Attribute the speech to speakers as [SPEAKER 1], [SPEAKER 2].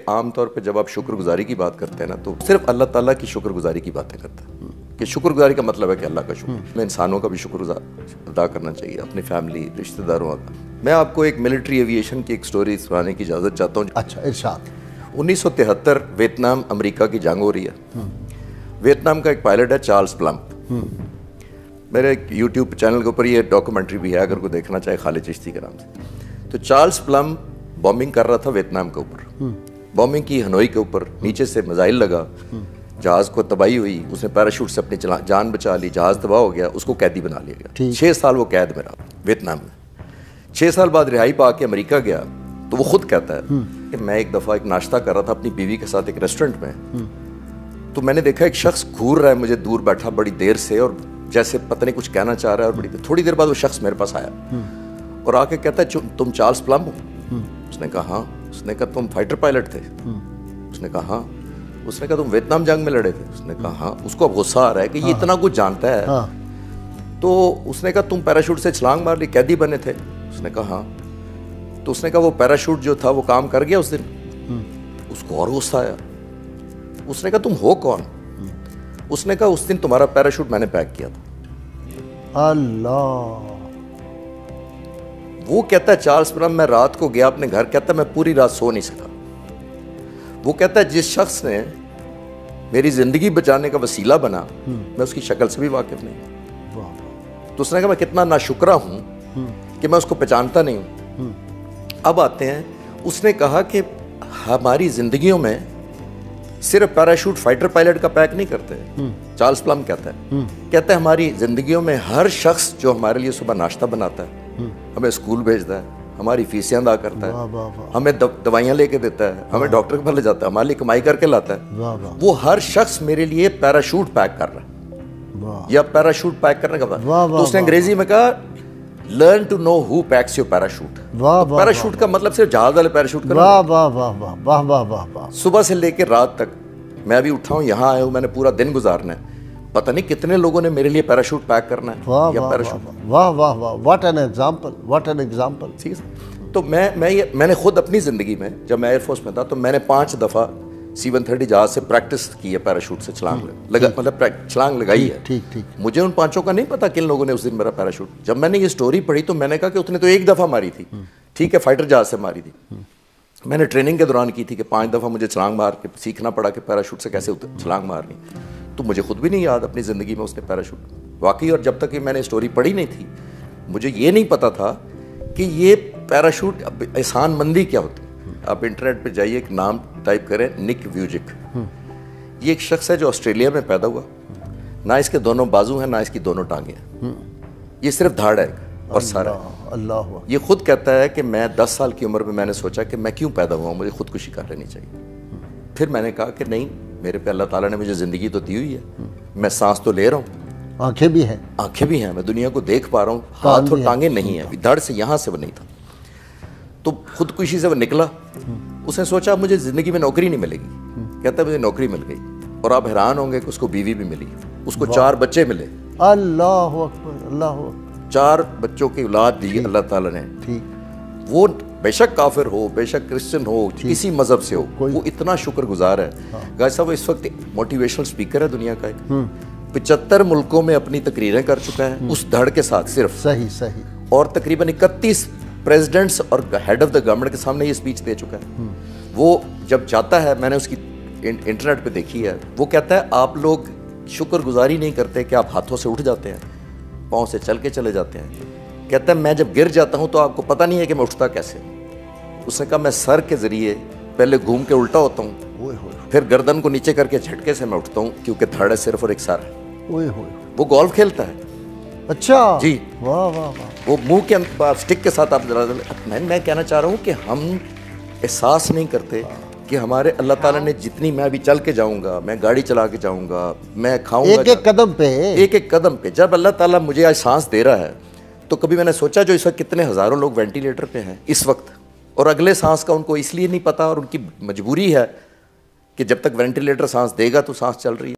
[SPEAKER 1] आम तौर पे जब आप शुक्रगुजारी की बात करते हैं ना, तो सिर्फ अल्लाह ताला की शुक्रगुजारी की बातें करते हैं कि शुक्रगुजारी का मतलब है कि अल्लाह का शुक्र। में इंसानों का भी शुक्र अदा करना चाहिए, अपनी फैमिली, रिश्तेदारों का। मैं आपको एक मिलिट्री एविएशन की एक स्टोरी सुनाने की इजाज़त चाहता हूँ।
[SPEAKER 2] अच्छा, इरशाद।
[SPEAKER 1] 1973 वियतनाम अमेरिका की जंग हो रही है। वियतनाम का एक पायलट है चार्ल्स प्लम्ब। मेरे यूट्यूब चैनल के ऊपर ये डॉक्यूमेंट्री भी है, अगर कोई देखना चाहे, खालिद चिश्ती के नाम से। तो चार्ल्स प्लम्ब बॉम्बिंग कर रहा था वियतनाम के ऊपर। बॉम्बिंग की हनोई के ऊपर, नीचे से मिसाइल लगा, जहाज़ को तबाही हुई, उसने पैराशूट से अपनी जान बचा ली, जहाज़ तबाह हो गया, उसको कैदी बना लिया गया। 6 साल वो कैद में रहा वियतनाम में। 6 साल बाद रिहाई पा के अमेरिका गया, तो वो खुद कहता है कि मैं एक दफ़ा एक नाश्ता कर रहा था अपनी बीवी के साथ एक रेस्टोरेंट में, तो मैंने देखा एक शख्स घूर रहा है मुझे दूर बैठा बड़ी देर से, और जैसे पता नहीं कुछ कहना चाह रहा है, और थोड़ी देर बाद वो शख्स मेरे पास आया और आके कहता है तुम चार्ल्स प्लम्ब हो? उसने कहा हाँ। उसने कहा तुम फाइटर पायलट थे? उसने कहा हाँ। उसने कहा तुम वियतनाम जंग में लड़े थे? उसने कहा हाँ। उसको अब गुस्सा आ रहा है कि ये इतना कुछ जानता है। तो उसने कहा तुम पैराशूट से छलांग मार ली, कैदी बने थे? उसने कहा हाँ। तो उसने कहा वो पैराशूट जो था वो काम कर गया उस दिन? उसको और गुस्सा आया। उसने कहा तुम हो कौन? उसने कहा उस दिन तुम्हारा पैराशूट मैंने पैक किया था।
[SPEAKER 2] अल्लाह।
[SPEAKER 1] वो कहता है चार्ल्स प्लम्ब, मैं रात को गया अपने घर, कहता है मैं पूरी रात सो नहीं सका। वो कहता है जिस शख्स ने मेरी जिंदगी बचाने का वसीला बना, मैं उसकी शक्ल से भी वाकिफ नहीं। तो उसने कहा मैं कितना नाशुक्रा हूं कि मैं उसको पहचानता नहीं हूं। अब आते हैं, उसने कहा कि हमारी जिंदगियों में सिर्फ पैराशूट फाइटर पायलट का पैक नहीं करते। चार्ल्स प्लम्ब कहता है हमारी जिंदगियों में हर शख्स जो हमारे लिए सुबह नाश्ता बनाता है, हमें स्कूल भेजता है, हमारी फीसें अदा करता है, हमें दवाइयाँ लेके देता है, हमें डॉक्टर के पास ले जाता है, हमारे लिए कमाई करके लाता है, वो हर शख्स मेरे लिए पैराशूट पैक कर रहा है या पैराशूट पैक करने का। तो उसने अंग्रेजी में कहा learn to know who packs your parachute. Parachute का मतलब सिर्फ जहाज वाले पैराशूट का।
[SPEAKER 2] वाह वाह वाह वाह वाह वाह वाह वाह।
[SPEAKER 1] सुबह से लेकर रात तक मैं अभी उठा हूँ, यहाँ आया हूँ, मैंने पूरा दिन गुजारना है, पता नहीं कितने लोगों ने मेरे लिए पैराशूट पैक करना है।
[SPEAKER 2] वाह वाह वाह वाह वाह, what an example, what an example.
[SPEAKER 1] ठीक है। तो मैंने खुद अपनी ज़िंदगी में, जब मैं एयरफोर्स में था, तो मैंने 5 दफ़ा C-130 जहाज से प्रैक्टिस की है, पैराशूट से छलांग मतलब छलांग लगाई है।
[SPEAKER 2] ठीक ठीक।
[SPEAKER 1] मुझे उन 5 का नहीं पता किन लोगों ने उस दिन मेरा पैराशूट। जब मैंने ये स्टोरी पढ़ी तो मैंने कहा कि उसने तो 1 दफ़ा मारी थी, ठीक है, फाइटर जहाज से मारी थी। मैंने ट्रेनिंग के दौरान की थी कि 5 दफ़ा मुझे छलांग मार के सीखना पड़ा कि पैराशूट से कैसे छलांग मारनी। तो मुझे खुद भी नहीं याद अपनी ज़िंदगी में उसने पैराशूट वाकई। और जब तक कि मैंने स्टोरी पढ़ी नहीं थी, मुझे ये नहीं पता था कि ये पैराशूट एहसान मंदी क्या होती है। आप इंटरनेट पे जाइए, एक नाम टाइप करें, निक व्यूजिक। ये एक शख्स है जो ऑस्ट्रेलिया में पैदा हुआ, ना इसके दोनों बाजू हैं ना इसकी दोनों टांगे हैं, ये सिर्फ धाड़ है और सारा।
[SPEAKER 2] अल्लाह।
[SPEAKER 1] ये खुद कहता है कि मैं 10 साल की उम्र में मैंने सोचा कि मैं क्यों पैदा हुआ, मुझे खुदकुशी कर लेनी चाहिए। फिर मैंने कहा कि नहीं, मेरे पे अल्लाह ताला ने मुझे ज़िंदगी तो दी हुई है, मैं सांस तो ले रहा हूँ,
[SPEAKER 2] आंखें भी हैं,
[SPEAKER 1] आंखें भी हैं, मैं दुनिया को देख पा रहा हूँ, हाथ और टांगे नहीं है, धड़ से यहाँ से वो नहीं था। तो खुदकुशी से वो निकला। उसने सोचा मुझे ज़िंदगी में नौकरी नहीं मिलेगी, कहता मुझे नौकरी मिल गई। और आप हैरान होंगे कि उसको बीवी भी मिली, उसको 4 बच्चे मिले।
[SPEAKER 2] अल्लाह अकबर, अल्लाह अकबर। 4
[SPEAKER 1] बच्चों की औलाद दी अल्लाह ताला ने।
[SPEAKER 2] ठीक।
[SPEAKER 1] वो बेशक काफिर हो, बेशक क्रिश्चियन हो, किसी मजहब से हो, वो इतना शुक्रगुजार है। गाइस साहब, वो इस वक्त मोटिवेशनल स्पीकर है दुनिया का एक। 75 मुल्कों में अपनी तकरीरें कर चुका है उस धड़ के साथ सिर्फ।
[SPEAKER 2] सही सही।
[SPEAKER 1] और तकरीबन 31 प्रेसिडेंट्स और हेड ऑफ द गवर्नमेंट के सामने ये स्पीच दे चुका है। वो जब जाता है, मैंने उसकी इंटरनेट पे देखी है, वो कहता है आप लोग शुक्रगुजारी नहीं करते कि आप हाथों से उठ जाते हैं, पाँव से चल के चले जाते हैं। कहता है मैं जब गिर जाता हूँ तो आपको पता नहीं है कि मैं उठता कैसे। उसने कहा मैं सर के ज़रिए पहले घूम के उल्टा होता हूँ, फिर गर्दन को नीचे करके झटके से मैं उठता हूँ, क्योंकि धड़ है सिर्फ और एक सर है। वो गोल्फ खेलता है।
[SPEAKER 2] अच्छा
[SPEAKER 1] जी,
[SPEAKER 2] वाह वाह वाह।
[SPEAKER 1] वो मुंह के स्टिक के साथ आप मैं कहना चाह रहा हूँ कि हम एहसास नहीं करते कि हमारे अल्लाह ताला ने जितनी, मैं अभी चल के जाऊँगा, मैं गाड़ी चला के जाऊँगा, मैं खाऊँगा,
[SPEAKER 2] एक एक कदम पे
[SPEAKER 1] जब अल्लाह ताला मुझे आज सांस दे रहा है, तो कभी मैंने सोचा जो इस वक्त कितने हज़ारों लोग वेंटिलेटर पे हैं इस वक्त, और अगले सांस का उनको इसलिए नहीं पता, और उनकी मजबूरी है कि जब तक वेंटिलेटर सांस देगा तो सांस चल रही है।